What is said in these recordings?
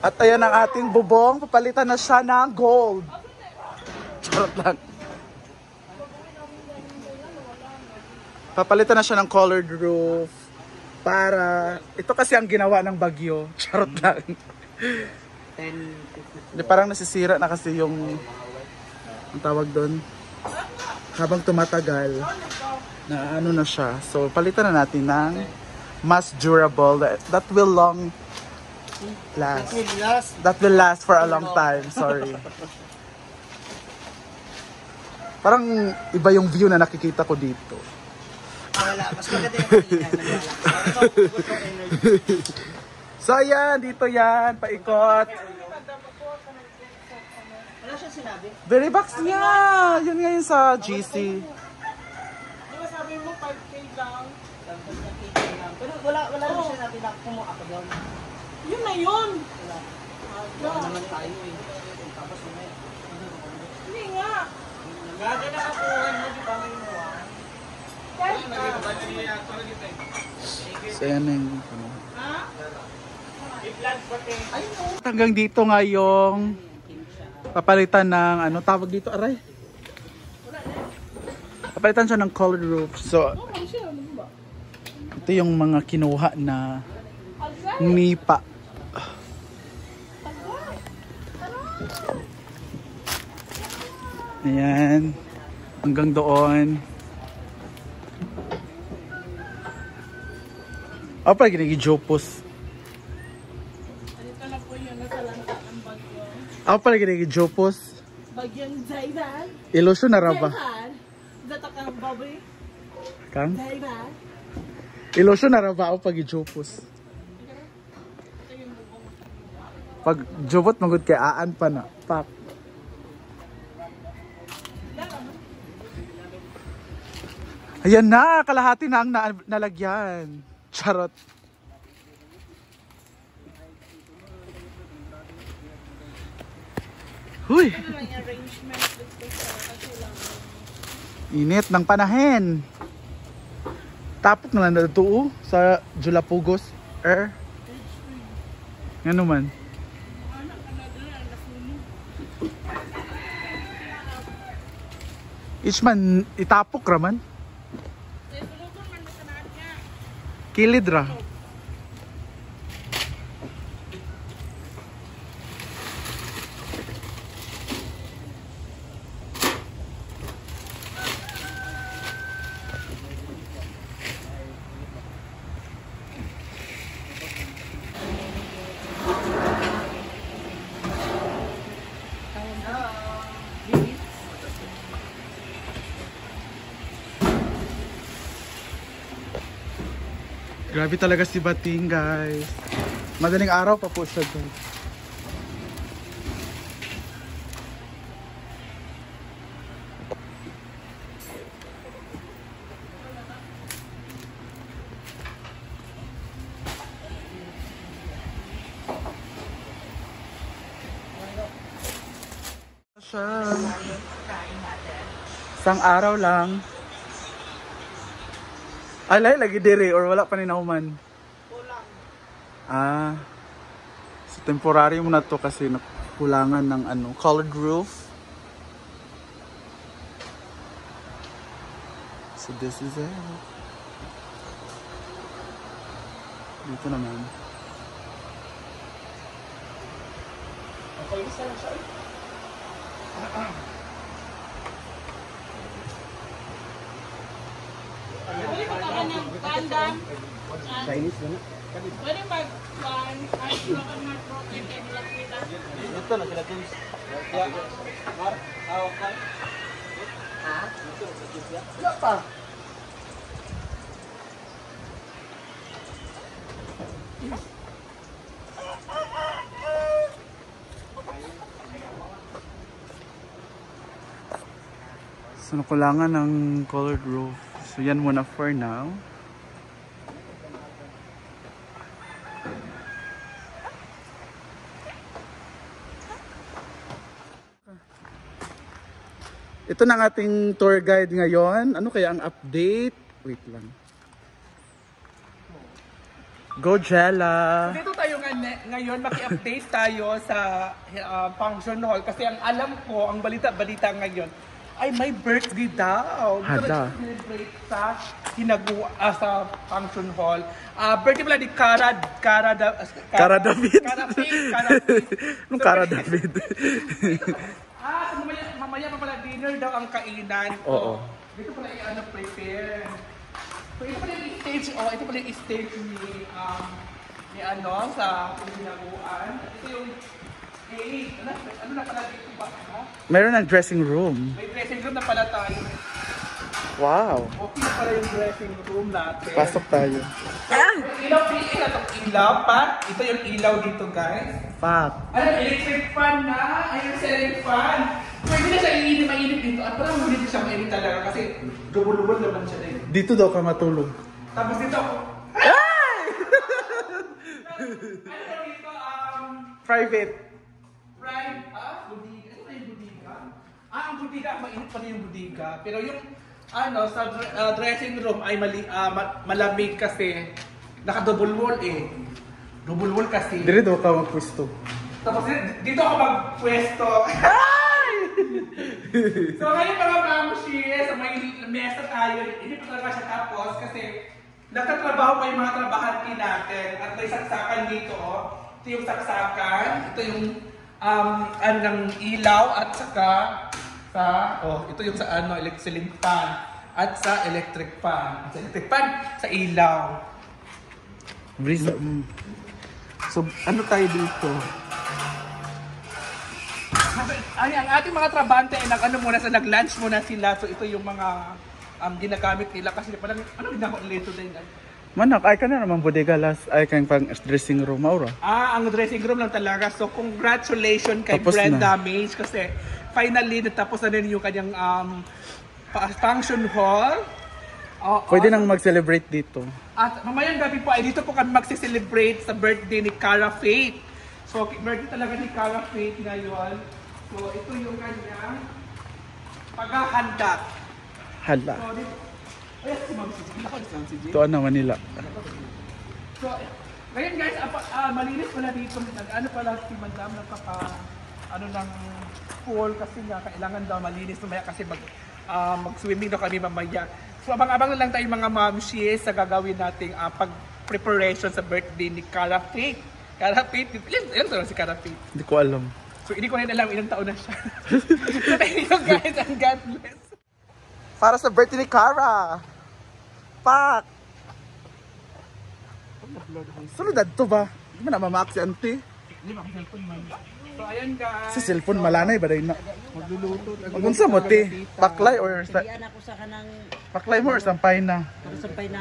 At ayan ang ating bubong. Papalitan na siya ng gold. Charot lang. Papalitan na siya ng colored roof. Para, ito kasi ang ginawa ng bagyo. Charot lang. Parang nasisira na kasi yung, ang tawag doon, habang tumatagal, na ano na siya. So, palitan na natin ng mas durable that will long last. That will last for a long time. Sorry. Parang iba yung view na nakikita ko dito. Wala, mas maganda yung kanina. So, ayan. Dito yan. Paikot. Wala siya sinabi? Very box niya. Yun nga yun sa GC. Sabi mo 5K lang. Pero wala rin siya natin na kumuha ka doon. Yun na yun! Wala naman tayo eh. Tapos may... Hindi nga! Nagaga na kapuhan mo, di ba may muha? So yan yung... Ha? I-vlog pa kayo. Hanggang dito nga yung papalitan ng ano tawag dito, aray? Papalitan siya ng colored roof. So, ito yung mga kinuha na nipa. Ayan. Hanggang doon. Ako pala ginigijopos. Dito na po yun, nasalanta ng bagyo. Ako pala ginigijopos. Bagyong Zaydan. Ilusyon na raba. Zaydan. Data ka ng baboy. Kang? Zaydan. Ilusyon na raba ako pag ijopos. Pag jobot magud kay aan pa na. Pak. Ayan na, kalahati na ang nalagyan. Charot. Huy. Init ng panahin. Tapok na lang natuo sa Julapugos. Nga naman. Each man itapok raman. Kilid ra. Grabe talaga si Bating, guys. Madaling araw pa po siya doon. Isang araw lang. Alay, lagi dire or wala pa ni nauman? Ah. So temporary muna to kasi nakulangan ng ano, colored roof. So this is it. Dito naman. Okay, isa lang siya. Pwede ko ka ng pandang. Chinese ba na? Pwede mag-pan. Ay, makan ng protein and lakita. Ito na sila dun. Kaya, Mar, hawak ka. Ha? Ito, sa kipya. Wala pa. So nakulangan ng colored roof. So yan muna for now. Ito na ang ating tour guide ngayon. Ano kaya ang update? Wait lang. Go Jella! Dito tayo nga ngayon maki-update tayo sa function hall kasi ang alam ko, ang balita-balita ngayon ay may birthday daw. Hala. Celebrate sa sa function hall. Birthday pala ni Cara David. Cara Faith. Nung Cara David. Mamaya pa pala dinner daw ang kainan. Oo. Dito pala prepare. So ito pala yung stage, ito pala yung stage ni sa pinaguan. Ito yung ano na pala dito ba? Meron ng dressing room. May dressing room na pala tayo. Wow. Okay na pala yung dressing room natin. Pasok tayo. Ilaw pa. Ito yung ilaw dito, guys. Fuck. Ano, electric fan na. Ayun, ceiling fan. Pwede na siya mainit dito. At parang hindi siya mainit talaga kasi double-double naman siya din. Dito daw ka matulog. Tapos dito, ano dito, Private. budiga. Ito na yung budiga. Ang budiga, mainit pa na yung budiga. Pero yung, sa dressing room ay malamig kasi naka-double wall eh. Double wall kasi. Dire daw ka magpwesto. Tapos dito ako magpwesto. So ngayon mga mamshi, sa may mesa tayo, hindi pa talaga siya tapos kasi nagtatrabaho pa yung mga trabahante natin at may saksakan dito. Ito yung saksakan, ito yung ng ilaw at saka ito yung sa ceiling fan at sa electric fan. Sa electric fan, sa ilaw. So, ano tayo dito? Ang ating mga trabante ay nag-lunch muna sila. So ito yung mga ginagamit nila kasi parang ginagawa nila din. Manak, ay ka na naman bodega last. Ay kang pang dressing room, Aura. Ang dressing room lang talaga. So congratulations kay Tapos Brenda na. Mage kasi finally natapos na rin yung kanyang function hall. Pwede nang mag-celebrate dito. At mamayang gabi po ay dito po kami magse-celebrate sa birthday ni Cara Faith. So birthday talaga ni Cara Faith ngayon. So ito yung kanyang paghahanda. Hala. So dito, ay si Ma'am CJ. Nakalisan si CJ. Ito na Manila. So ngayon guys, malinis pala dito. Nag-ano pala si Madam ng pool kasi nga kailangan daw malinis mamaya kasi mag-swimming daw kami mamaya. So abang-abang na lang tayo mga mamshi sa gagawin nating pag-preparation sa birthday ni Cara Faith. Cara Faith, ilang taon na si Cara Faith? Hindi ko alam. So hindi ko rin alam ilang taon na siya. So thank you guys and God bless. Para sa birthday ni Cara. Pak! Sunod to ba? Hindi mo na mamaak si auntie. Hindi ba cellphone man? So ayan guys. Si cellphone malanay ba rin na? Magluluto. Magunsa mo ti? Paklay or Diyan ako sa kanang paklay mo or sampay na? sampay na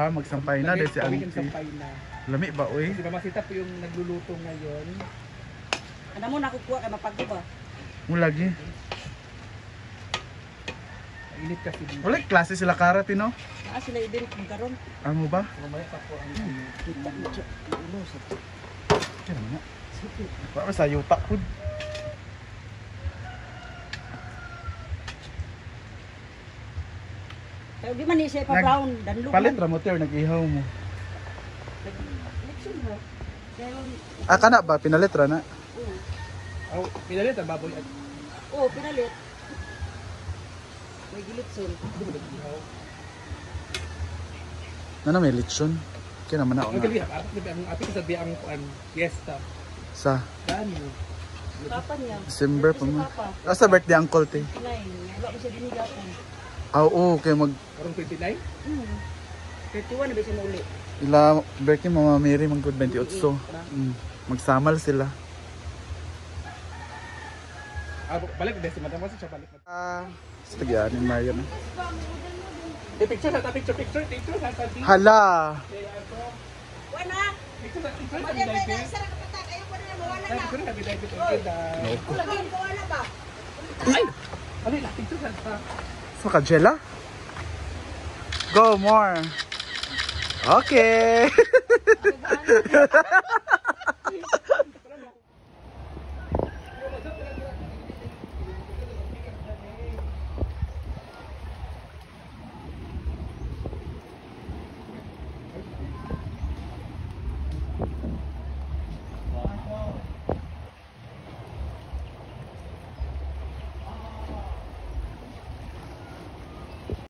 Magsampay na dahil si Kami auntie. sampay na. Lami ba uy? Si Mama Sita po yung nagluluto ngayon. Ano mo nakukuha kay mapagko ba? Mo lagi. Init kasi dito. Wala klase sila karate no? Sila ibin kung karon. Ano ba? Mamaya pa po ang Kita mo siya. Ulo sa. Kaya nga. Para sa yuta po. Kaya di man siya pa brown dan look. Palit ra mo te or nag-ihaw mo. Election ba? Kaya Kana ba pinalit ra na? Oh, pinalit ang baboy at pinalit. May gilitson. Nana may lechon. Kaya naman ako ang na. gabi ang ating sabi ang fiesta. Sa Dano. Papa niya. December pa mo. Papa. Sa birthday uncle te. Kinay. Wala ko siya dinigapon. Oo, kay mag Parang 29? 31 na ba siya mauli? ila birthday Mama Mary man good 28. Magsamal sila. Balik din si Madam kasi siya balik. Sige ni Maria na. Picture sa picture sa tabi. Hala. Wala. Picture sa Wala tabi. na sa kapatak ayo ko na mawala na. Picture sa tabi. Kulagin ko wala ba? Ay! Ano yung picture sa So Kajela? Go more. Okay.